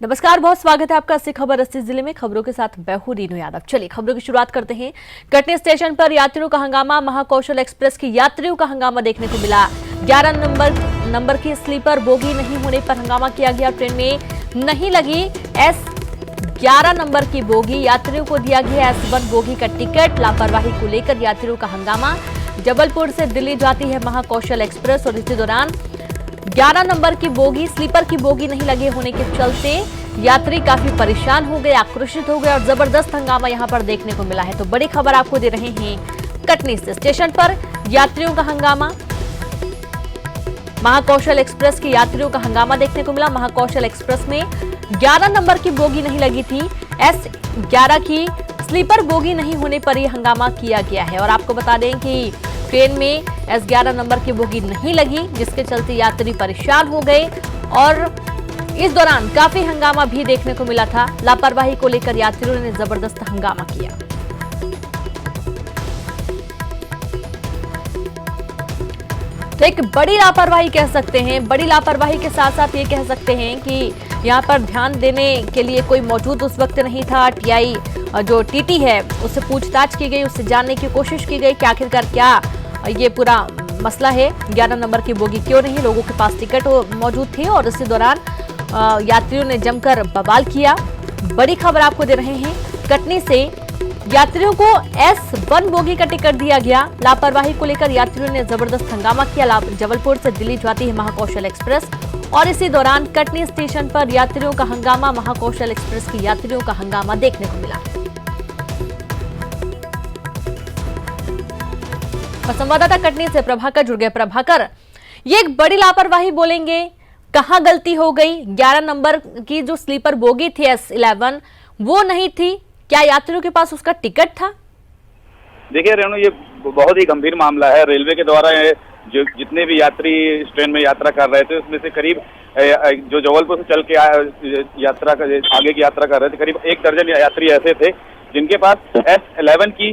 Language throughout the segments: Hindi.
नमस्कार, बहुत स्वागत है आपका अस्सी खबर 80 जिले में। खबरों के साथ मैं हूं रीनू यादव। चलिए खबरों की शुरुआत करते हैं। कटनी स्टेशन पर यात्रियों का हंगामा। महाकौशल एक्सप्रेस की यात्रियों का हंगामा देखने को मिला। 11 नंबर की स्लीपर बोगी नहीं होने पर हंगामा किया गया। ट्रेन में नहीं लगी S11 नंबर की बोगी, यात्रियों को दिया गया S1 बोगी का टिकट। लापरवाही को लेकर यात्रियों का हंगामा। जबलपुर से दिल्ली जाती है महाकौशल एक्सप्रेस और इसी दौरान 11 नंबर की बोगी, स्लीपर की बोगी नहीं लगे होने के चलते यात्री काफी परेशान हो गए, आक्रोशित हो गए और जबरदस्त हंगामा यहां पर देखने को मिला है। तो बड़ी खबर आपको दे रहे हैं कटनी से। स्टेशन पर यात्रियों का हंगामा। महाकौशल एक्सप्रेस की यात्रियों का हंगामा देखने को मिला। महाकौशल एक्सप्रेस में 11 नंबर की बोगी नहीं लगी थी। S11 की स्लीपर बोगी नहीं होने पर यह हंगामा किया गया है। और आपको बता दें कि ट्रेन में S11 नंबर की बोगी नहीं लगी, जिसके चलते यात्री परेशान हो गए और इस दौरान काफी हंगामा भी देखने को मिला था। लापरवाही को लेकर यात्रियों ने जबरदस्त हंगामा किया। तो एक बड़ी लापरवाही कह सकते हैं। बड़ी लापरवाही के साथ साथ ये कह सकते हैं कि यहाँ पर ध्यान देने के लिए कोई मौजूद उस वक्त नहीं था। टीआई जो टीटी है उससे पूछताछ की गई, उससे जानने की कोशिश की गई कि आखिरकार क्या ये पूरा मसला है, 11 नंबर की बोगी क्यों नहीं, लोगों के पास टिकट मौजूद थे। और इसी दौरान यात्रियों ने जमकर बवाल किया। बड़ी खबर आपको दे रहे हैं कटनी से। यात्रियों को S1 बोगी का टिकट दिया गया। लापरवाही को लेकर यात्रियों ने जबरदस्त हंगामा किया। जबलपुर से दिल्ली जाती है महाकौशल एक्सप्रेस और इसी दौरान कटनी स्टेशन पर यात्रियों का हंगामा। महाकौशल एक्सप्रेस की यात्रियों का हंगामा देखने को मिला। संवाददाता कटनी से प्रभाकर जुड़ गए। प्रभाकर, ये एक बड़ी लापरवाही बोलेंगे, कहां गलती हो गई? 11 नंबर की जो स्लीपर बोगी थी S11 वो नहीं थी, क्या यात्रियों के पास उसका टिकट था? देखिए रेणु, ये बहुत ही गंभीर मामला है। रेलवे के द्वारा जो जितने भी यात्री इस ट्रेन में यात्रा कर रहे थे उसमें से करीब जो जबलपुर से चल के यात्रा आगे की यात्रा कर रहे थे, करीब 1 दर्जन यात्री ऐसे थे जिनके पास S11 की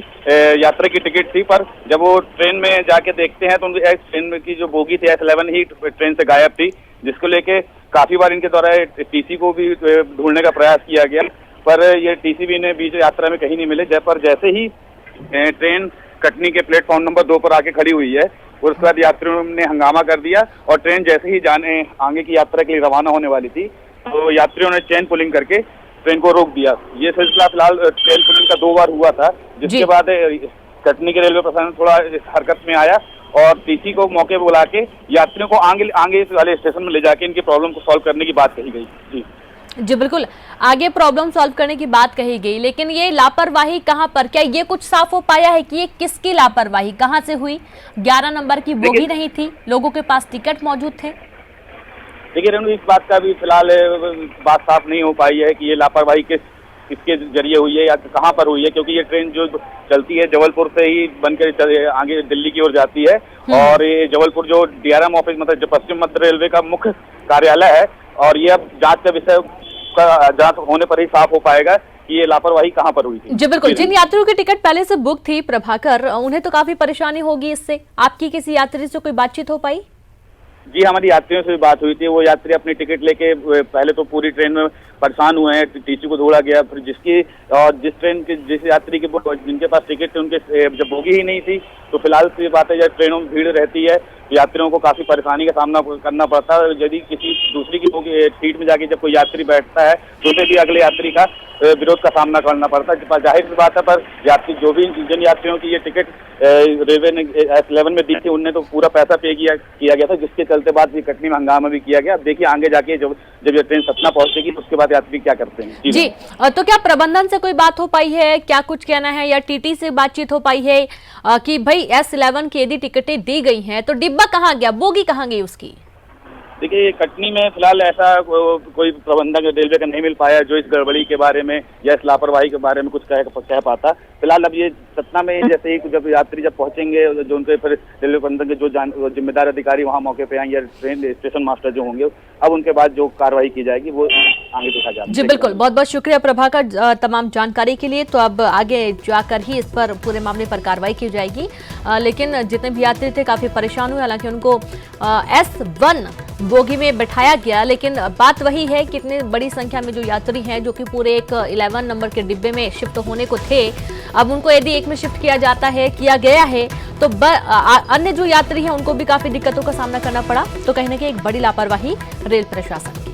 यात्रा की टिकट थी। पर जब वो ट्रेन में जाके देखते हैं तो उनकी ट्रेन की जो बोगी थी S11 ही ट्रेन से गायब थी, जिसको लेके काफी बार इनके द्वारा टीसी को भी ढूंढने का प्रयास किया गया, पर ये टीसी भी इन्हें बीच यात्रा में कहीं नहीं मिले। पर जैसे ही ट्रेन कटनी के प्लेटफॉर्म नंबर 2 पर आके खड़ी हुई है, उसके बाद यात्रियों ने हंगामा कर दिया और ट्रेन जैसे ही जाने आगे की यात्रा के लिए रवाना होने वाली थी तो यात्रियों ने चेन पुलिंग करके ट्रेन को रोक दिया। ये सिलसिला फिलहाल चेन पुलिंग का 2 बार हुआ था, जिसके बाद कटनी के रेलवे प्रशासन थोड़ा हरकत में आया और टीसी को मौके पर बुला के यात्रियों को आगे वाले स्टेशन में ले जाके इनकी प्रॉब्लम को सॉल्व करने की बात कही गई। जी बिल्कुल, आगे प्रॉब्लम सॉल्व करने की बात कही गई, लेकिन ये लापरवाही कहां पर, क्या ये कुछ साफ हो पाया है कि ये किसकी लापरवाही कहां से हुई? 11 नंबर की बोगी नहीं थी, लोगों के पास टिकट मौजूद थे। देखिए रेणु, इस बात का भी फिलहाल बात साफ नहीं हो पाई है कि ये लापरवाही किसके जरिए हुई है या कहां पर हुई है, क्योंकि ये ट्रेन जो चलती है जबलपुर से ही बनकर आगे दिल्ली की ओर जाती है और ये जबलपुर जो DRM ऑफिस, मतलब जो पश्चिम मध्य रेलवे का मुख्य कार्यालय है, और ये अब जांच का विषय जांच होने पर ही साफ हो पाएगा कि ये लापरवाही कहां पर हुई थी। जी बिल्कुल, जिन यात्रियों की टिकट पहले से बुक थी प्रभाकर, उन्हें तो काफी परेशानी होगी इससे। आपकी किसी यात्री से कोई बातचीत हो पाई? जी, हमारी यात्रियों से भी बात हुई थी। वो यात्री अपनी टिकट लेके पहले तो पूरी ट्रेन में परेशान हुए हैं, टीसी को ढूंढा गया, फिर जिस यात्री के जिनके पास टिकट थे उनके जब बोगी ही नहीं थी तो फिलहाल ये बात है, जब ट्रेनों में भीड़ रहती है यात्रियों को काफी परेशानी का सामना करना पड़ता है। यदि किसी दूसरी की बोगी सीट में जाके जब कोई यात्री बैठता है तो उसे भी अगले यात्री का विरोध का सामना करना पड़ता है। जाहिर सी बात है, पर जिन यात्रियों की ये टिकट रेलवे ने S11 में दी थी उनने तो पूरा पैसा पे किया गया था, जिसके चलते बाद भी कटनी में हंगामा भी किया गया। अब देखिए आगे जाके जब ये ट्रेन सतना पहुंचेगी तो उसके बाद यात्री क्या करते हैं। जी, तो क्या प्रबंधन से कोई बात हो पाई है, क्या कुछ कहना है, या टीटी से बातचीत हो पाई है कि भाई S11 की यदि टिकटें दी गई हैं तो डिब्बा कहाँ गया, बोगी कहाँ गई उसकी? देखिए, कटनी में फिलहाल ऐसा कोई प्रबंधक रेलवे का नहीं मिल पाया जो इस गड़बड़ी के बारे में या इस लापरवाही के बारे में कुछ कह पाता। फिलहाल अब ये सतना में जैसे ही जब यात्री पहुंचेंगे, जो उनके फिर रेलवे प्रबंधन के जो जिम्मेदार अधिकारी वहां मौके पे आएंगे, ट्रेन स्टेशन मास्टर जो होंगे, अब उनके बाद जो कार्रवाई की जाएगी वो आगे देखा जाएगा। जी बिल्कुल, बहुत बहुत शुक्रिया प्रभाकर तमाम जानकारी के लिए। तो अब आगे जाकर ही इस पर पूरे मामले पर कार्रवाई की जाएगी। लेकिन जितने भी यात्री थे काफी परेशान हुए, हालांकि उनको S1 बोगी में बैठाया गया, लेकिन बात वही है कि इतनी बड़ी संख्या में जो यात्री हैं जो कि पूरे एक 11 नंबर के डिब्बे में शिफ्ट होने को थे, अब उनको यदि एक में शिफ्ट किया गया है तो अन्य जो यात्री हैं उनको भी काफी दिक्कतों का सामना करना पड़ा। तो कहीं ना कहीं एक बड़ी लापरवाही रेल प्रशासन।